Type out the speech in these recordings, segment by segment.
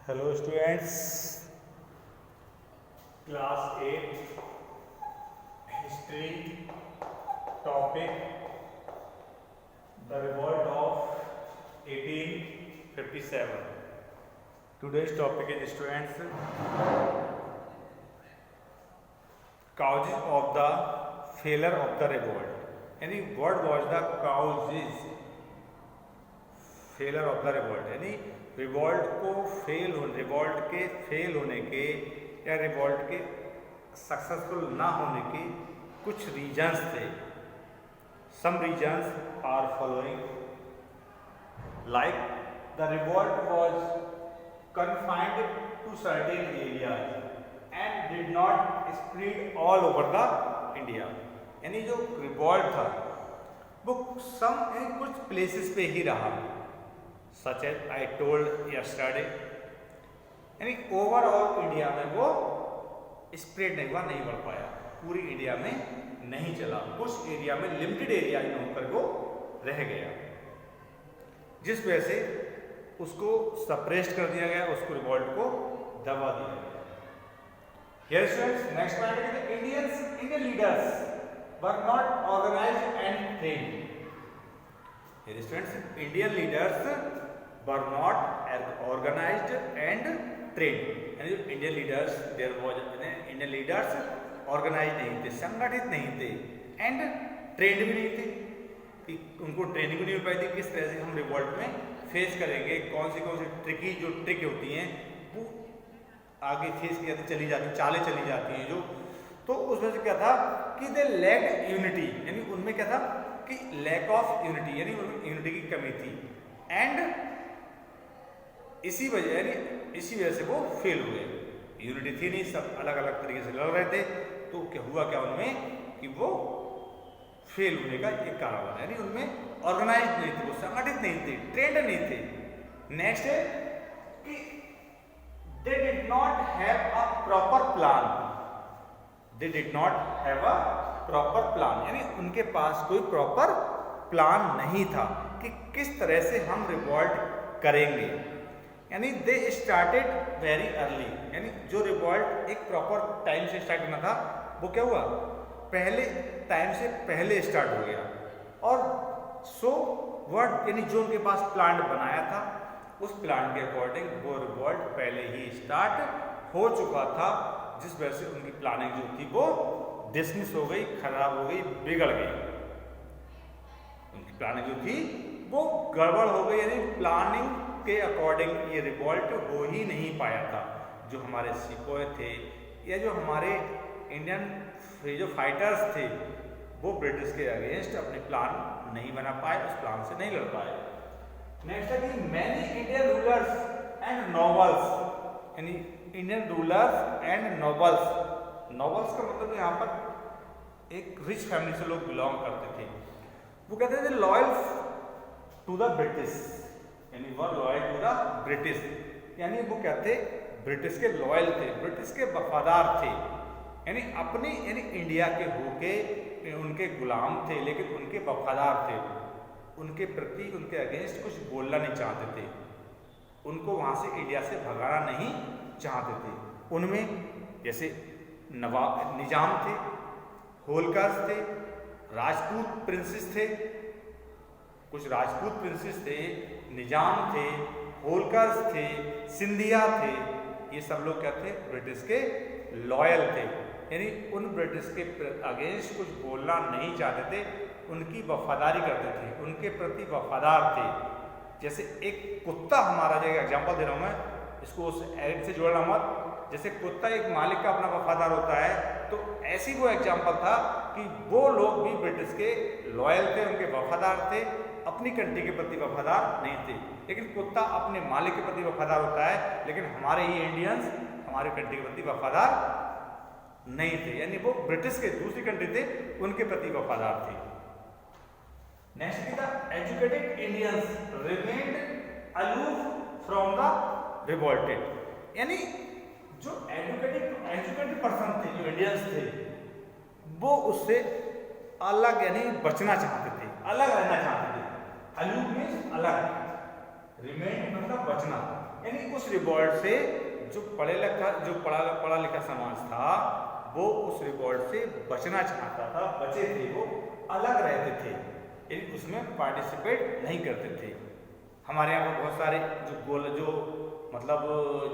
Hello students, class 8 history topic the revolt of 1857. Today's topic is students causes of the failure of the revolt. यानी what was the causes failure of the revolt, यानी revolt को revolt के fail होने के या revolt के successful ना होने के कुछ रीजंस थे. Some reasons are following like the revolt was confined to certain areas and did not spread all over the India. यानी जो रिवॉल्ट था वो कुछ प्लेसेस पे ही रहा, such as I told yesterday. यानी ओवरऑल इंडिया में वो स्प्रेड नहीं हुआ, नहीं बढ़ पाया, पूरी इंडिया में नहीं चला, कुछ एरिया में लिमिटेड एरिया में होकर वो रह गया, जिस वजह से उसको सप्रेस्ड कर दिया गया, उसको रिवॉल्ट को दबा दिया गया. हियर स्टूडेंट्स, नेक्स्ट पॉइंट है Indian leaders were not organised and trained. Here students, Indian leaders were not organized and trained. यानी जो Indian leaders Indian leaders organise नहीं थे, संगठित नहीं थे एंड ट्रेंड भी नहीं थे, कि उनको ट्रेनिंग भी नहीं हो पाई थी किस तरह से हम रिवॉल्ट में फेस करेंगे, कौन सी ट्रिकी जो ट्रिक होती हैं वो आगे फेस की जाती चली जाती, चालें चली जाती हैं जो. तो उसमें से क्या था कि दे लैक यूनिटी, यानी उनमें क्या था कि लैक ऑफ यूनिटी, यानी उनमें यूनिटी की कमी थी एंड इसी वजह से वो फेल हुए. यूनिटी थी नहीं, सब अलग अलग तरीके से लड़ रहे थे, तो क्या हुआ उनमें कि वो फेल होने का एक कारण बना. यानी उनमें ऑर्गेनाइज नहीं थे, वो संगठित नहीं थे, ट्रेंड नहीं थे. नेक्स्ट है कि they did not have a proper plan. They did not have a proper plan, यानी उनके पास कोई प्रॉपर प्लान नहीं था कि किस तरह से हम रिवॉल्ट करेंगे. यानी दे स्टार्टेड वेरी अर्ली, यानी जो रिवॉल्ट एक प्रॉपर टाइम से स्टार्ट करना था वो क्या हुआ, पहले टाइम से पहले स्टार्ट हो गया. और सो व्हाट, यानी जो उनके पास प्लान बनाया था उस प्लान के अकॉर्डिंग वो रिवॉल्ट पहले ही स्टार्ट हो चुका था, जिस वजह से उनकी प्लानिंग जो थी वो डिसमिस हो गई, खराब हो गई, बिगड़ गई. उनकी प्लानिंग जो थी वो गड़बड़ हो गई, यानी प्लानिंग के अकॉर्डिंग ये रिवॉल्ट हो ही नहीं पाया था. जो हमारे सिपाही थे या जो हमारे इंडियन जो फाइटर्स थे वो ब्रिटिश के अगेंस्ट अपने प्लान नहीं बना पाए, उस प्लान से नहीं लड़ पाए. नेक्स्ट है कि many Indian rulers and nobles, यानी Indian rulers and nobles. Nobles का मतलब यहाँ पर एक रिच फैमिली से लोग बिलोंग करते थे. वो कहते थे लॉयल टू द ब्रिटिश, यानी वो लॉयल टू द ब्रिटिश, यानी वो क्या थे, ब्रिटिश के लॉयल थे, ब्रिटिश के वफादार थे. यानी इंडिया के होके उनके गुलाम थे, लेकिन उनके वफादार थे, उनके प्रति उनके अगेंस्ट कुछ बोलना नहीं चाहते थे, उनको वहाँ से इंडिया से भगाना नहीं चाहते थे. उनमें जैसे निजाम थे, होलकर्स थे, राजपूत प्रिंसेस थे, कुछ राजपूत प्रिंसेस थे, निजाम थे, होलकर्स थे, सिंधिया थे. ये सब लोग क्या थे, ब्रिटिश के लॉयल थे, यानी उन ब्रिटिश के अगेंस्ट कुछ बोलना नहीं चाहते थे, उनकी वफादारी करते थे, उनके प्रति वफादार थे. जैसे एक कुत्ता, हमारा जो एग्जाम्पल दे रहा हूँ मैं, इसको उस एड से जोड़ना मत. जैसे कुत्ता एक मालिक का अपना वफादार होता है, तो ऐसी वो एग्जाम्पल था कि वो लोग भी ब्रिटिश के लॉयल थे, उनके वफादार थे, अपनी कंट्री के प्रति वफादार नहीं थे. लेकिन कुत्ता अपने मालिक के प्रति वफादार होता है, लेकिन हमारे ये इंडियंस हमारे कंट्री के प्रति वफादार नहीं थे, यानी वो ब्रिटिश के दूसरी कंट्री थे उनके प्रति वफादार थे. Next the educated Indians remained aloof from the revolted. यानी जो एजुकेटेड पर्सन थे, जो इंडियंस थे, वो उससे अलग यानी बचना चाहते थे, अलग रहना चाहते थे. अलूफ मीन्स अलग, रिमेन मतलब बचना, यानी उस रिवॉल्ट से जो पढ़ा लिखा समाज था वो उस रिवॉल्ट से बचना चाहता था, बचे थे, वो अलग रहते थे, यानी उसमें पार्टिसिपेट नहीं करते थे। हमारे यहाँ पर बहुत सारे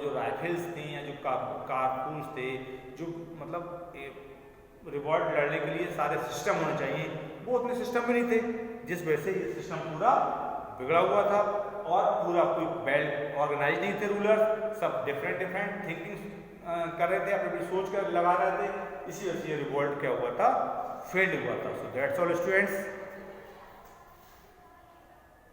जो राइफल्स थी या जो कारकून्स थे, जो मतलब रिवॉल्ट लड़ने के लिए सारे सिस्टम होने चाहिए, वो उतने सिस्टम में नहीं थे, जिस वजह से ये सिस्टम पूरा बिगड़ा हुआ था और पूरा कोई वेल ऑर्गेनाइज नहीं थे। रूलर सब डिफरेंट थिंकिंग कर रहे थे, अपनी सोच कर लगा रहे थे, इसी वजह से ये रिवॉल्ट क्या हुआ था, फेल्ड हुआ था। So that's all students.